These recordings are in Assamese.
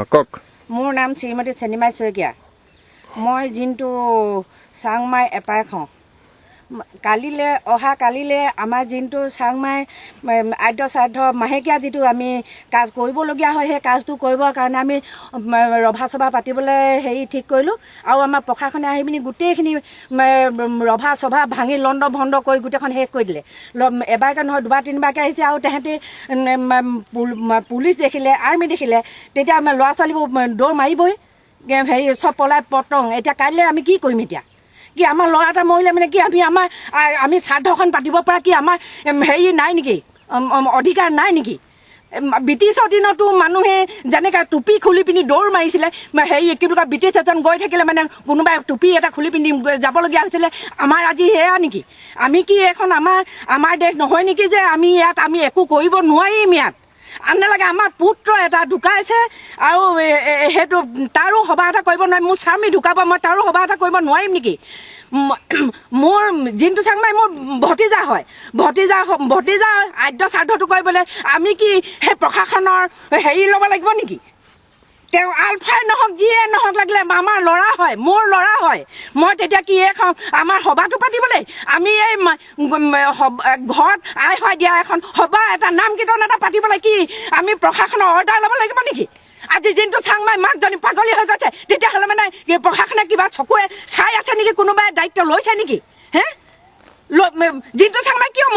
কক মোৰ নাম শ্ৰীমতী চেনিমাই শইকীয়া মই জিন্তু চাংমাই এপাই খাওঁ কালিলে আমাৰ জিন্তু চাংমাই আদ্য শ্ৰাদ্ধ মাহেকীয়া যিটো আমি কাজ কৰিবলগীয়া হয় সেই কাজটো কৰিবৰ কাৰণে আমি ৰভা সভা পাতিবলৈ ঠিক কৰিলোঁ আৰু আমাৰ প্ৰশাসনে আহি পিনি গোটেইখিনি ৰভা সভা ভাঙি লণ্ড ভণ্ড কৰি গোটেইখন শেষ কৰি দিলে এবাৰকৈ নহয় দুবাৰ তিনিবাৰকৈ আহিছে আৰু তেহেঁতি পুলিচ দেখিলে আৰ্মি দেখিলে তেতিয়া আমাৰ ল'ৰা ছোৱালীবোৰ দৌৰ মাৰিবই চব পলাই পতং এতিয়া কাইলৈ আমি কি কৰিম এতিয়া কি আমাৰ ল'ৰা এটা মৰিলে মানে কি আমি শ্ৰাদ্ধখন পাতিব পৰা কি আমাৰ নাই নেকি অধিকাৰ নাই নেকি ব্ৰিটিছৰ দিনতো মানুহে যেনেকৈ টুপি খুলি পিনি দৌৰ মাৰিছিলে কি বুলি কয় ব্ৰিটিছ এজন গৈ থাকিলে মানে কোনোবাই টুপি এটা খুলি পিনি যাবলগীয়া হৈছিলে আমাৰ আজি সেয়া নেকি আমি কি এখন আমাৰ দেশ নহয় নেকি যে আমি একো কৰিব নোৱাৰিম ইয়াত আননালাগে আমাৰ পুত্ৰ এটা ঢুকাইছে আৰু সেইটো তাৰো সভা এটা কৰিব নোৱাৰিম মোৰ স্বামী ঢুকাব মই তাৰো সভা এটা কৰিব নোৱাৰিম নেকি মোৰ জিন্তু চাংমাই মোৰ ভতিজা হয় ভতিজা আদ্য শ্ৰাদ্ধটো কৰিবলৈ আমি কি সেই প্ৰশাসনৰ ল'ব লাগিব নেকি তেওঁ আলফাই নহওক যিয়ে নহওক লাগিলে আমাৰ ল'ৰা হয় মোৰ ল'ৰা হয় মই তেতিয়া কি খাওঁ আমাৰ সভাটো পাতিবলৈ আমি এই ঘৰত আই হয় দিয়া এখন সভা এটা নাম কীৰ্তন এটা পাতিবলৈ কি আমি প্ৰশাসনৰ অৰ্ডাৰ ল'ব লাগিব নেকি আজি জিন্তু চাংমাই মাকজনী পাগলী হৈ গৈছে তেতিয়াহ'লে মানে প্ৰশাসনে কিবা চকুৱে চাই আছে নেকি কোনোবাই দায়িত্ব লৈছে নেকি জিন্তু চাংমাই কিয়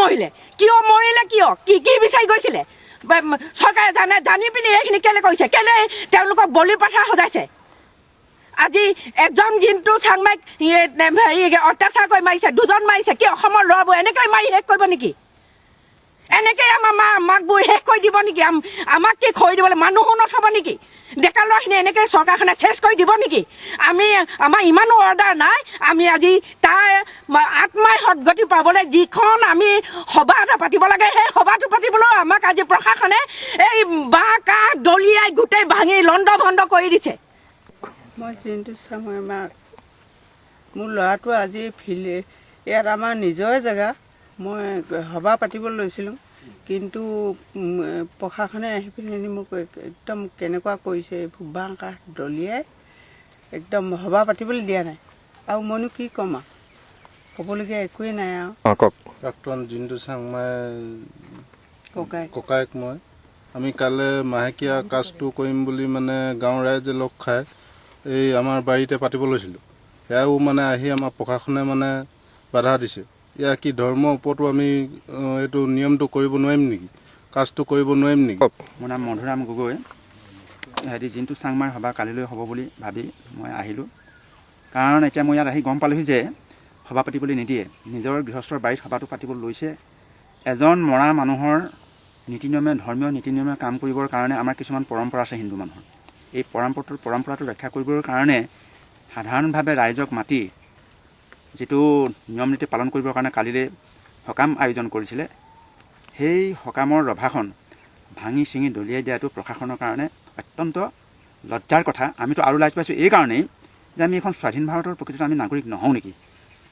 মৰিলে কি বিচাৰি গৈছিলে চৰকাৰে জানি পিনি এইখিনি কেলে কৰিছে কেলে তেওঁলোকক বলি পঠা সজাইছে আজি এজন জিন্তু চাংমাইক অত্যাচাৰ কৰি মাৰিছে দুজন মাৰিছে কি অসমৰ ল'ৰাবোৰ এনেকৈ মাৰি শেষ কৰিব নেকি এনেকৈ আমাৰ মাকবোৰ শেষ কৰি দিব নেকি আমাক কি খৰি দিবলৈ মানুহো নথব নেকি ডেকা ল'ৰাখিনি এনেকৈ চৰকাৰখনে চেছ কৰি দিব নেকি আমাৰ ইমানো অৰ্ডাৰ নাই আমি আজি তাৰ আত্মাই সদগতি পাবলৈ যিখন আমি সভা এটা পাতিব লাগে সেই সভাটো পাতিবলৈ আমাক আজি প্ৰশাসনে এই বাঁহ কাঠ দলিয়াই গোটেই ভাঙি লণ্ড ভণ্ড কৰি দিছে মই জিন্তু চাংমাই মাক মোৰ ল'ৰাটো আজি ইয়াত আমাৰ নিজৰে জেগা মই সভা পাতিবলৈ লৈছিলোঁ কিন্তু প্ৰশাসনে আহি পিনি মোক একদম কেনেকুৱা কৰিছে বাঁহ কাঠ দলিয়াই একদম সভা পাতিবলৈ দিয়া নাই আৰু মইনো কি ক'ম আৰু ক'বলগীয়া একোৱেই নাই আৰু প্ৰাক্তন জিন্তু চাংমাই ককায়েক মই আমি কাইলৈ মাহেকীয়া কাজটো কৰিম বুলি মানে গাঁৱৰ ৰাইজে লগ খাই এই আমাৰ বাৰীতে পাতিব লৈছিলোঁ সেয়াও মানে আহি আমাৰ প্ৰশাসনে মানে বাধা দিছে ইয়াৰ কি ধৰ্মৰ ওপৰতো আমি এইটো নিয়মটো কৰিব নোৱাৰিম নেকি কাজটো কৰিব নোৱাৰিম নেকি মোৰ নাম মধুৰাম গগৈ জিন্তু চাংমাৰ সভা কালিলৈ হ'ব বুলি ভাবি মই আহিলোঁ কাৰণ এতিয়া মই ইয়াত আহি গম পালোহি যে সভা পাতিবলৈ নিদিয়ে নিজৰ গৃহস্থৰ বাৰীত সভাটো পাতিবলৈ লৈছে এজন মৰা মানুহৰ নীতি নিয়মে ধৰ্মীয় নীতি নিয়মে কাম কৰিবৰ কাৰণে আমাৰ কিছুমান পৰম্পৰা আছে হিন্দু মানুহৰ এই পৰম্পৰাটো ৰক্ষা কৰিবৰ কাৰণে সাধাৰণভাৱে ৰাইজক মাতি যিটো নিয়ম নীতি পালন কৰিবৰ কাৰণে কালিলৈ সকাম আয়োজন কৰিছিলে সেই সকামৰ ৰভাখন ভাঙি চিঙি দলিয়াই দিয়াটো প্ৰশাসনৰ কাৰণে অত্যন্ত লজ্জাৰ কথা আমিতো আৰু লাজ পাইছোঁ এই কাৰণেই যে আমি এখন স্বাধীন ভাৰতৰ প্ৰকৃততে আমি নাগৰিক নহওঁ নেকি